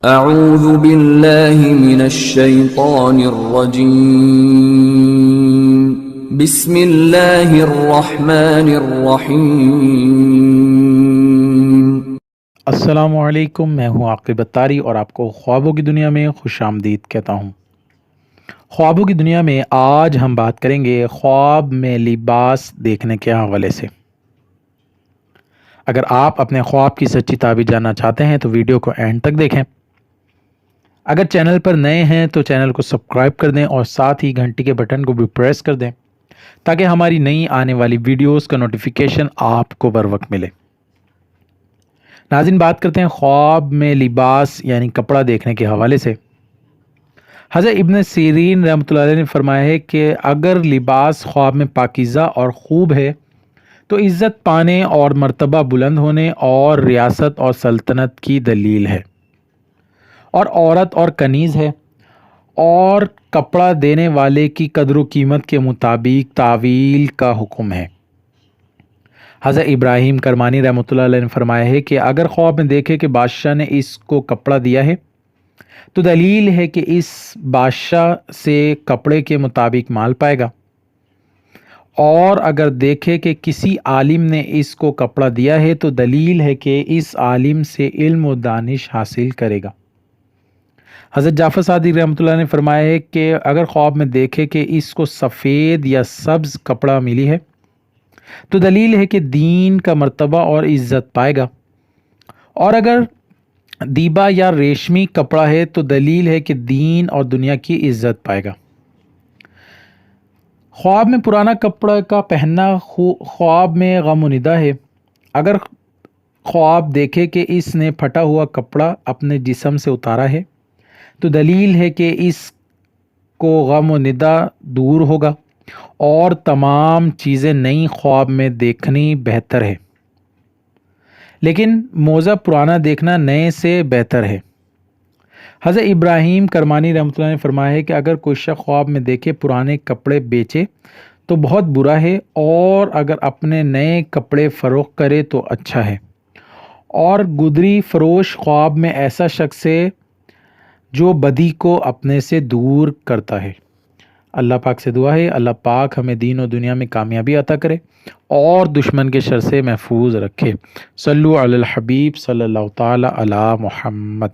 اعوذ باللہ من الشیطان الرجیم بسم اللہ الرحمن الرحیم۔ السلام علیکم، میں ہوں عاقب اتاری اور آپ کو خوابوں کی دنیا میں خوش آمدید کہتا ہوں۔ خوابوں کی دنیا میں آج ہم بات کریں گے خواب میں لباس دیکھنے کے حوالے سے۔ اگر آپ اپنے خواب کی سچی تعبیر جاننا چاہتے ہیں تو ویڈیو کو اینڈ تک دیکھیں۔ اگر چینل پر نئے ہیں تو چینل کو سبسکرائب کر دیں اور ساتھ ہی گھنٹی کے بٹن کو بھی پریس کر دیں تاکہ ہماری نئی آنے والی ویڈیوز کا نوٹیفیکیشن آپ کو بر وقت ملے۔ ناظرین، بات کرتے ہیں خواب میں لباس یعنی کپڑا دیکھنے کے حوالے سے۔ حضرت ابن سیرین رحمۃ اللہ علیہ نے فرمایا ہے کہ اگر لباس خواب میں پاکیزہ اور خوب ہے تو عزت پانے اور مرتبہ بلند ہونے اور ریاست اور سلطنت کی دلیل ہے، اور عورت اور کنیز ہے، اور کپڑا دینے والے کی قدر و قیمت کے مطابق تعویل کا حکم ہے۔ حضرت ابراہیم کرمانی رحمۃ اللہ علیہ نے فرمایا ہے کہ اگر خواب میں دیکھے کہ بادشاہ نے اس کو کپڑا دیا ہے تو دلیل ہے کہ اس بادشاہ سے کپڑے کے مطابق مال پائے گا، اور اگر دیکھے کہ کسی عالم نے اس کو کپڑا دیا ہے تو دلیل ہے کہ اس عالم سے علم و دانش حاصل کرے گا۔ حضرت جعفر صادق رحمۃ اللہ نے فرمایا ہے کہ اگر خواب میں دیکھے کہ اس کو سفید یا سبز کپڑا ملی ہے تو دلیل ہے کہ دین کا مرتبہ اور عزت پائے گا، اور اگر دیبا یا ریشمی کپڑا ہے تو دلیل ہے کہ دین اور دنیا کی عزت پائے گا۔ خواب میں پرانا کپڑا کا پہننا خواب میں غم و ندا ہے۔ اگر خواب دیکھے کہ اس نے پھٹا ہوا کپڑا اپنے جسم سے اتارا ہے تو دلیل ہے کہ اس کو غم و ندا دور ہوگا، اور تمام چیزیں نئی خواب میں دیکھنی بہتر ہے، لیکن موزہ پرانا دیکھنا نئے سے بہتر ہے۔ حضرت ابراہیم کرمانی رحمۃ اللہ نے فرمایا ہے کہ اگر کوئی شخص خواب میں دیکھے پرانے کپڑے بیچے تو بہت برا ہے، اور اگر اپنے نئے کپڑے فروخت کرے تو اچھا ہے۔ اور گدری فروش خواب میں ایسا شخص ہے جو بدی کو اپنے سے دور کرتا ہے۔ اللہ پاک سے دعا ہے اللہ پاک ہمیں دین و دنیا میں کامیابی عطا کرے اور دشمن کے شر سے محفوظ رکھے۔ صلو علی الحبیب صلی اللہ تعالی علی محمد۔